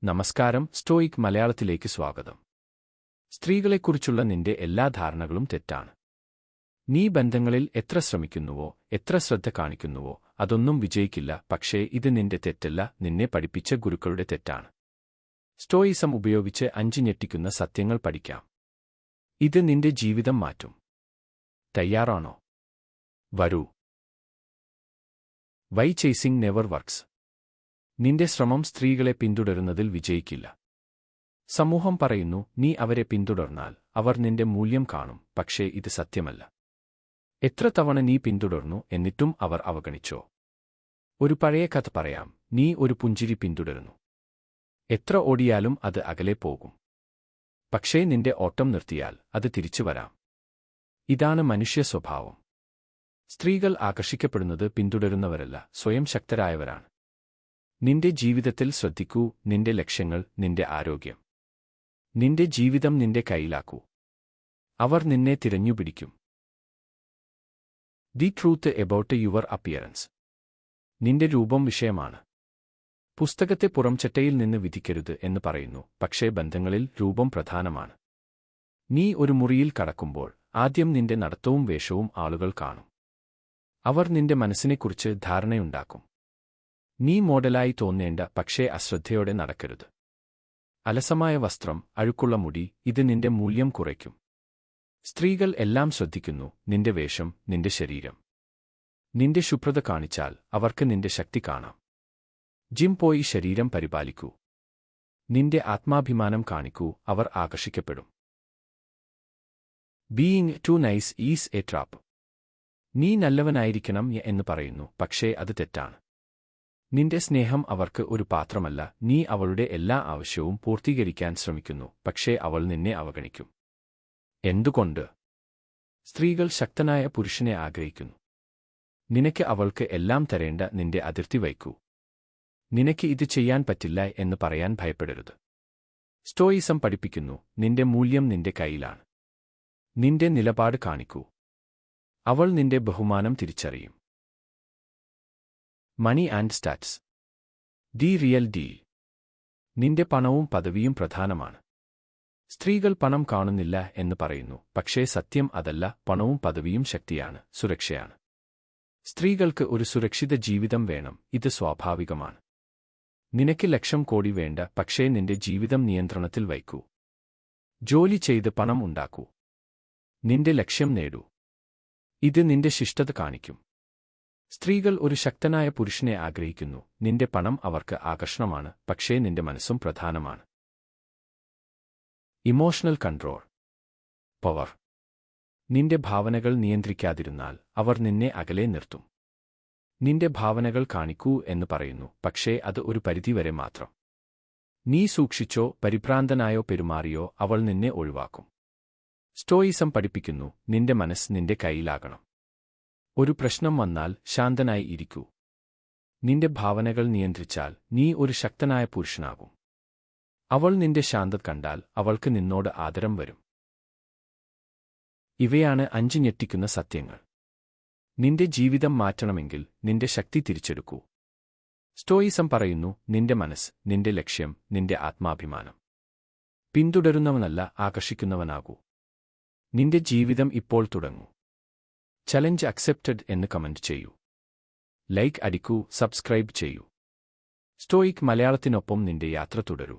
നമസ്കാരം, സ്റ്റോയിക് മലയാളത്തിലേക്ക് സ്വാഗതം. സ്ത്രീകളെക്കുറിച്ചുള്ള നിന്റെ എല്ലാ ധാരണകളും തെറ്റാണ്. നീ ബന്ധങ്ങളിൽ എത്ര ശ്രമിക്കുന്നുവോ, എത്ര ശ്രദ്ധ കാണിക്കുന്നുവോ, അതൊന്നും വിജയിക്കില്ല. പക്ഷേ ഇത് നിന്റെ തെറ്റല്ല, നിന്നെ പഠിപ്പിച്ച ഗുരുക്കളുടെ തെറ്റാണ്. സ്റ്റോയിസം ഉപയോഗിച്ച് 5 ഞെട്ടിക്കുന്ന സത്യങ്ങൾ പഠിക്കാം. ഇത് നിന്റെ ജീവിതം മാറ്റും. തയ്യാറാണോ? വരൂ. Why chasing never works. നിന്റെ ശ്രമം സ്ത്രീകളെ പിന്തുടരുന്നതിൽ വിജയിക്കില്ല. സമൂഹം പറയുന്നു, നീ അവരെ പിന്തുടർന്നാൽ അവർ നിന്റെ മൂല്യം കാണും. പക്ഷേ ഇത് സത്യമല്ല. എത്ര തവണ നീ പിന്തുടർന്നു, എന്നിട്ടും അവർ അവഗണിച്ചോ? ഒരു പഴയ കഥ പറയാം. നീ ഒരു പുഞ്ചിരി പിന്തുടരുന്നു. എത്ര ഓടിയാലും അത് അകലെ പോകും. പക്ഷേ നിന്റെ ഓട്ടം നിർത്തിയാൽ അത് തിരിച്ചു വരാം. ഇതാണ് മനുഷ്യ സ്വഭാവം. സ്ത്രീകൾ ആകർഷിക്കപ്പെടുന്നത് പിന്തുടരുന്നവരല്ല, സ്വയം ശക്തരായവരാണ്. നിന്റെ ജീവിതത്തിൽ ശ്രദ്ധിക്കൂ. നിന്റെ ലക്ഷ്യങ്ങൾ, നിന്റെ ആരോഗ്യം, നിന്റെ ജീവിതം നിന്റെ കയ്യിലാക്കൂ. അവർ നിന്നെ തിരഞ്ഞുപിടിക്കും. The truth about your appearance. നിന്റെ രൂപം വിഷയമാണ്. പുസ്തകത്തെ പുറംചട്ടയിൽ നിന്ന് വിധിക്കരുത് എന്ന് പറയുന്നു, പക്ഷേ ബന്ധങ്ങളിൽ രൂപം പ്രധാനമാണ്. നീ ഒരു മുറിയിൽ കടക്കുമ്പോൾ ആദ്യം നിന്റെ നടത്തവും വേഷവും ആളുകൾ കാണും. അവർ നിന്റെ മനസ്സിനെക്കുറിച്ച് ധാരണയുണ്ടാക്കും. നീ മോഡലായി തോന്നേണ്ട, പക്ഷേ അശ്രദ്ധയോടെ നടക്കരുത്. അലസമായ വസ്ത്രം, അഴുക്കുള്ള മുടി, ഇത് നിന്റെ മൂല്യം കുറയ്ക്കും. സ്ത്രീകൾ എല്ലാം ശ്രദ്ധിക്കുന്നു: നിന്റെ വേഷം, നിന്റെ ശരീരം. നിന്റെ ശുഭ്രത കാണിച്ചാൽ അവർക്ക് നിന്റെ ശക്തി കാണാം. ജിം പോയി ശരീരം പരിപാലിക്കൂ. നിന്റെ ആത്മാഭിമാനം കാണിക്കൂ, അവർ ആകർഷിക്കപ്പെടും. Being too nice is a trap. നീ നല്ലവനായിരിക്കണം എന്ന് പറയുന്നു, പക്ഷേ അത് തെറ്റാണ്. നിന്റെ സ്നേഹം അവർക്ക് ഒരു പാത്രമല്ല. നീ അവളുടെ എല്ലാ ആവശ്യവും പൂർത്തീകരിക്കാൻ ശ്രമിക്കുന്നു, പക്ഷേ അവൾ നിന്നെ അവഗണിക്കും. എന്തുകൊണ്ട്? സ്ത്രീകൾ ശക്തനായ പുരുഷനെ ആഗ്രഹിക്കുന്നു. നിനക്ക് അവൾക്ക് എല്ലാം തരേണ്ട. നിന്റെ അതിർത്തി വയ്ക്കൂ. നിനക്ക് ഇത് ചെയ്യാൻ പറ്റില്ല എന്ന് പറയാൻ ഭയപ്പെടരുത്. സ്റ്റോയിസം പഠിപ്പിക്കുന്നു, നിന്റെ മൂല്യം നിന്റെ കയ്യിലാണ്. നിന്റെ നിലപാട് കാണിക്കൂ. അവൾ നിന്റെ ബഹുമാനം തിരിച്ചറിയും. Money and stats. The real deal. നിന്റെ പണവും പദവിയും പ്രധാനമാണ്. സ്ത്രീകൾ പണം കാണുന്നില്ല എന്ന് പറയുന്നു, പക്ഷേ സത്യം അതല്ല. പണവും പദവിയും ശക്തിയാണ്, സുരക്ഷയാണ്. സ്ത്രീകൾക്ക് ഒരു സുരക്ഷിത ജീവിതം വേണം. ഇത് സ്വാഭാവികമാണ്. നിനക്ക് 1,00,000 കോടി വേണ്ട, പക്ഷേ നിന്റെ ജീവിതം നിയന്ത്രണത്തിൽ വയ്ക്കൂ. ജോലി ചെയ്ത് പണം ഉണ്ടാക്കൂ. നിന്റെ ലക്ഷ്യം നേടൂ. ഇത് നിന്റെ ശിഷ്ടത കാണിക്കും. സ്ത്രീകൾ ഒരു ശക്തനായ പുരുഷനെ ആഗ്രഹിക്കുന്നു. നിന്റെ പണം അവർക്ക് ആകർഷണമാണ്, പക്ഷേ നിന്റെ മനസ്സും പ്രധാനമാണ്. Emotional control. പവർ. നിന്റെ ഭാവനകൾ നിയന്ത്രിക്കാതിരുന്നാൽ അവർ നിന്നെ അകലെ നിർത്തും. നിന്റെ ഭാവനകൾ കാണിക്കൂ എന്ന് പറയുന്നു, പക്ഷേ അത് ഒരു പരിധിവരെ മാത്രം. നീ സൂക്ഷിച്ചോ, പരിഭ്രാന്തനായോ പെരുമാറിയോ അവൾ നിന്നെ ഒഴിവാക്കും. സ്റ്റോയിസം പഠിപ്പിക്കുന്നു, നിന്റെ മനസ്സ് നിന്റെ കയ്യിലാകണം. ഒരു പ്രശ്നം വന്നാൽ ശാന്തനായി ഇരിക്കൂ. നിന്റെ ഭാവനകൾ നിയന്ത്രിച്ചാൽ നീ ഒരു ശക്തനായ പുരുഷനാകും. അവൾ നിന്റെ ശാന്തത കണ്ടാൽ അവൾക്ക് നിന്നോട് ആദരം വരും. ഇവയാണ് 5 ഞെട്ടിക്കുന്ന സത്യങ്ങൾ. നിന്റെ ജീവിതം മാറ്റണമെങ്കിൽ നിന്റെ ശക്തി തിരിച്ചെടുക്കൂ. സ്റ്റോയിസം പറയുന്നു, നിന്റെ മനസ്സ്, നിന്റെ ലക്ഷ്യം, നിന്റെ ആത്മാഭിമാനം. പിന്തുടരുന്നവനല്ല, ആകർഷിക്കുന്നവനാകൂ. നിന്റെ ജീവിതം ഇപ്പോൾ തുടങ്ങൂ. ചലഞ്ച് അക്സെപ്റ്റഡ് എന്ന് കമന്റ് ചെയ്യൂ. ലൈക്ക് അടിക്കൂ, സബ്സ്ക്രൈബ് ചെയ്യൂ. സ്റ്റോയിക് മലയാളത്തിനൊപ്പം നിന്റെ യാത്ര തുടരൂ.